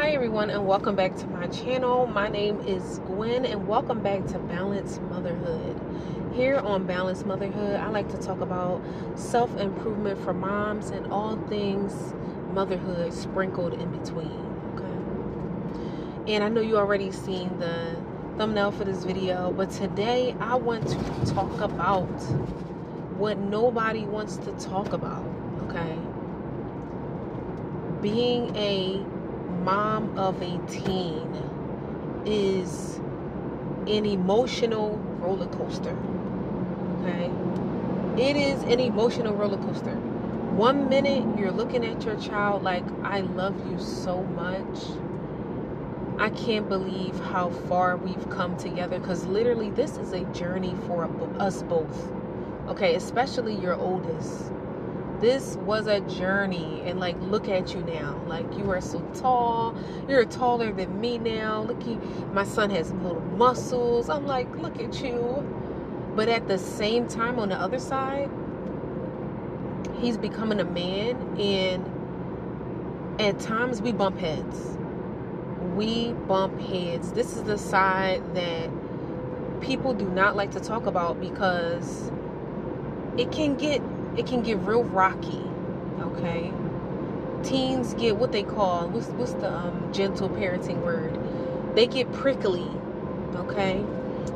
Hi everyone, and welcome back to my channel. My name is Gwen, and welcome back to Balanced Motherhood. Here on Balanced Motherhood, I like to talk about self-improvement for moms and all things motherhood sprinkled in between. Okay. And I know you already seen the thumbnail for this video, but today I want to talk about what nobody wants to talk about. Okay. Being a mom of a teen is an emotional roller coaster. Okay, it is an emotional roller coaster. 1 minute you're looking at your child like, I love you so much, I can't believe how far we've come together, because literally this is a journey for us both. Okay, especially your oldest. This was a journey, and like, look at you now. Like, you are so tall. You're taller than me now. My son has little muscles. I'm like, look at you. But at the same time, on the other side, he's becoming a man, and at times we bump heads. We bump heads. This is the side that people do not like to talk about, because it can get real rocky. Okay, teens get what they call, what's the gentle parenting word, they get prickly. Okay,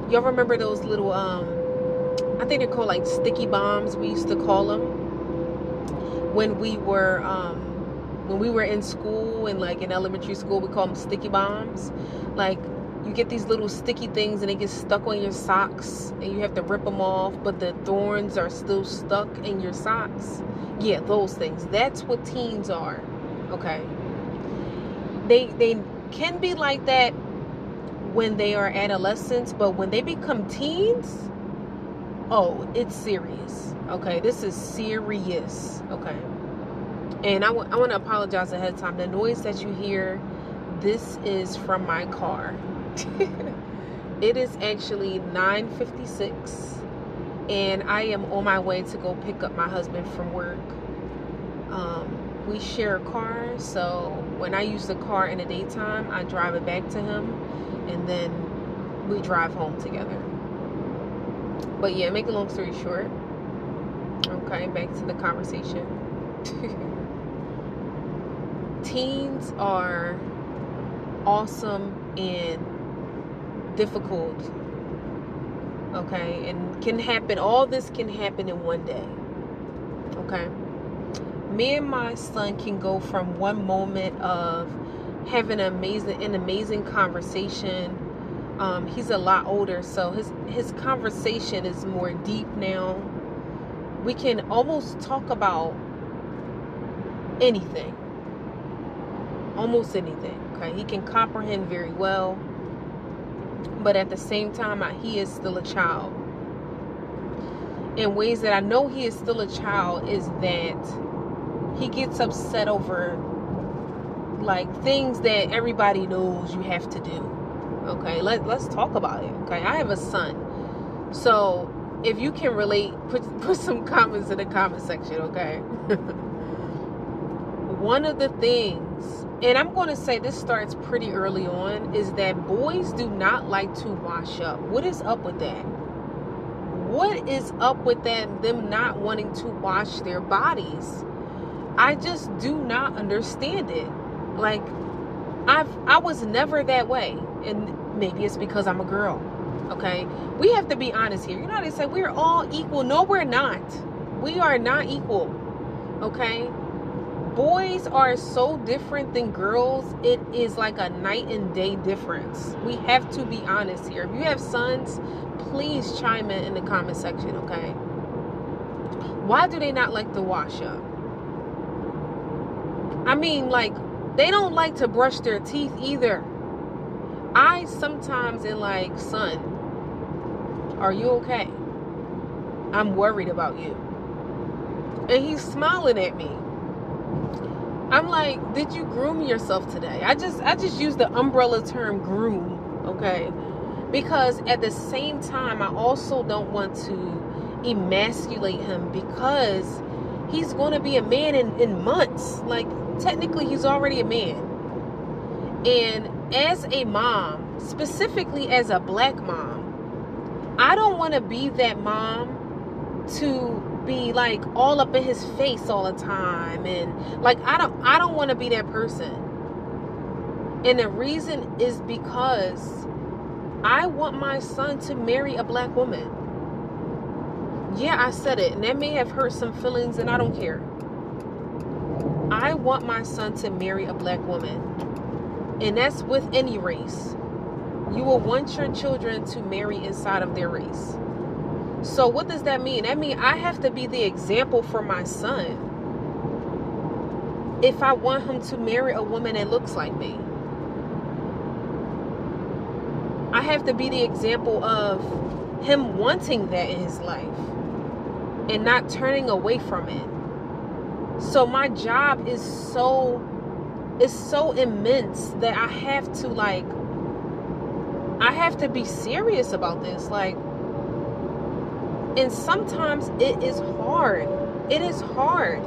y'all remember those little I think they're called like sticky bombs, we used to call them when we were in school, and like in elementary school we call them sticky bombs. Like, you get these little sticky things and they get stuck on your socks and you have to rip them off, but the thorns are still stuck in your socks. Yeah, those things. That's what teens are. Okay. They can be like that when they are adolescents, but when they become teens, oh, it's serious. Okay, this is serious. Okay. And I want to apologize ahead of time. The noise that you hear, this is from my car. It is actually 9:56, and I am on my way to go pick up my husband from work. We share a car, so when I use the car in the daytime, I drive it back to him, and then we drive home together. But yeah, make a long story short, okay, back to the conversation. Teens are awesome and difficult, okay, and can happen, all this can happen in one day. Okay, me and my son can go from one moment of having an amazing conversation. He's a lot older, so his conversation is more deep now. We can almost talk about anything, almost anything. Okay, he can comprehend very well, but at the same time, he is still a child. In ways that I know he is still a child is that he gets upset over like things that everybody knows you have to do. Okay, let's talk about it. Okay, I have a son, so if you can relate, put some comments in the comment section. Okay. One of the things, and I'm going to say this starts pretty early on, is that boys do not like to wash up. What is up with that? What is up with that, them not wanting to wash their bodies? I just do not understand it. Like, I was never that way, and maybe it's because I'm a girl. Okay, we have to be honest here. You know how they say we're all equal? No, we're not. We are not equal. Okay, boys are so different than girls. It is like a night and day difference. We have to be honest here. If you have sons, please chime in the comment section. Okay, why do they not like to wash up? I mean, like, they don't like to brush their teeth either. I sometimes am like, son, are you okay? I'm worried about you. And he's smiling at me. I'm like, did you groom yourself today? I just use the umbrella term groom, okay? Because at the same time, I also don't want to emasculate him, because he's going to be a man in months. Like, technically, he's already a man. And as a mom, specifically as a black mom, I don't want to be that mom to be like all up in his face all the time, and like I don't want to be that person. And the reason is because I want my son to marry a black woman. Yeah, I said it, and that may have hurt some feelings, and I don't care. I want my son to marry a black woman. And that's with any race. You will want your children to marry inside of their race. So what does that mean? That means I have to be the example for my son if I want him to marry a woman that looks like me. I have to be the example of him wanting that in his life and not turning away from it. So my job is so immense that I have to be serious about this. Like, and sometimes it is hard. It is hard.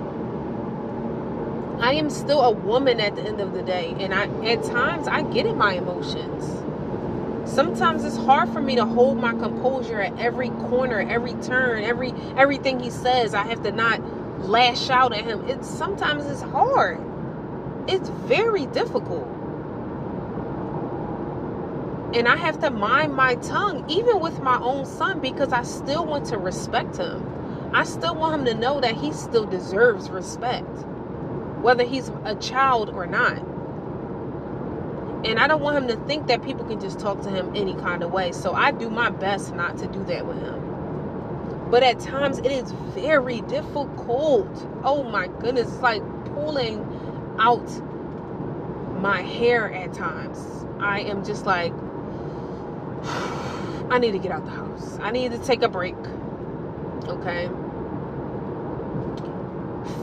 I am still a woman at the end of the day, and at times I get in my emotions. Sometimes it's hard for me to hold my composure at every corner, every turn, everything he says. I have to not lash out at him. Sometimes it's hard. It's very difficult. And I have to mind my tongue, even with my own son, because I still want to respect him. I still want him to know that he still deserves respect, whether he's a child or not. And I don't want him to think that people can just talk to him any kind of way. So I do my best not to do that with him. But at times it is very difficult. Oh my goodness. It's like pulling out my hair at times. I am just like, I need to get out the house. I need to take a break. Okay.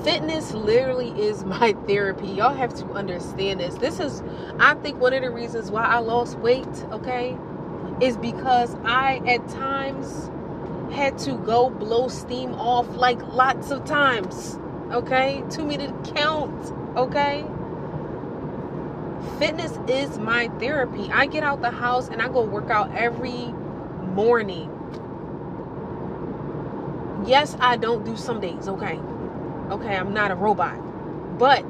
Fitness literally is my therapy. Y'all have to understand this. This is, I think, one of the reasons why I lost weight, okay, is because I at times had to go blow steam off like lots of times, okay? Too many to count, okay? Fitness is my therapy. I get out the house and I go work out every morning. Yes, I don't do some days, okay? Okay, I'm not a robot. But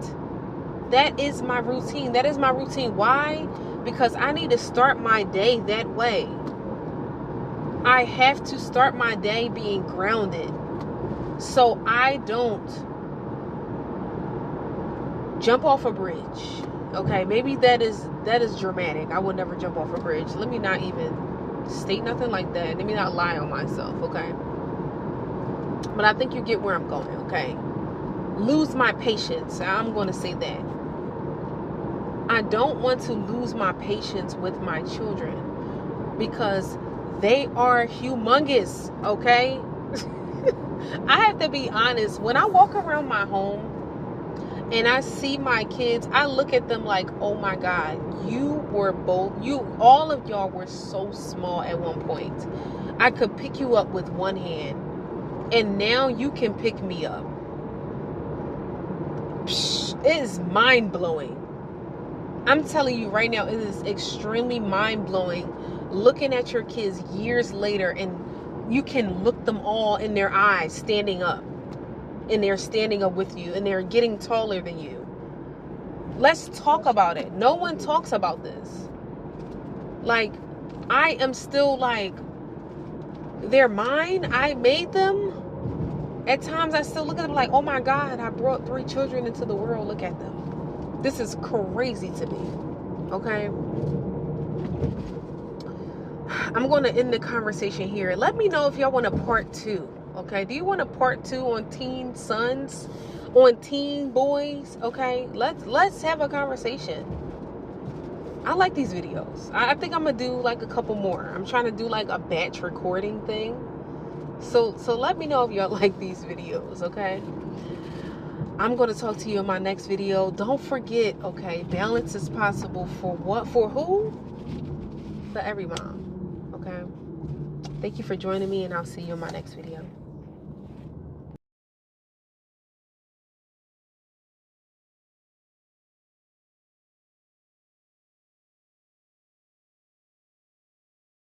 that is my routine. That is my routine. Why? Because I need to start my day that way. I have to start my day being grounded. So I don't jump off a bridge. Okay, maybe that is dramatic. I would never jump off a bridge. Let me not even state nothing like that. Let me not lie on myself, okay? But I think you get where I'm going, okay? Lose my patience. I'm going to say that. I don't want to lose my patience with my children because they are humongous, okay? I have to be honest. When I walk around my home and I see my kids, I look at them like, oh my God, all of y'all were so small at one point. I could pick you up with one hand, and now you can pick me up. It is mind-blowing. I'm telling you right now, it is extremely mind-blowing looking at your kids years later, and you can look them all in their eyes standing up, and they're standing up with you, and they're getting taller than you. Let's talk about it. No one talks about this. Like, I am still like, they're mine. I made them. At times I still look at them like, oh my God, I brought 3 children into the world. Look at them. This is crazy to me. Okay. I'm going to end the conversation here. Let me know if y'all want a part 2. Okay. Do you want a part 2 on teen sons, on teen boys? Okay. Let's have a conversation. I like these videos. I think I'm going to do like a couple more. I'm trying to do like a batch recording thing. So let me know if y'all like these videos, okay? I'm going to talk to you in my next video. Don't forget, okay, balance is possible for what? For who? For every mom, okay? Thank you for joining me, and I'll see you in my next video.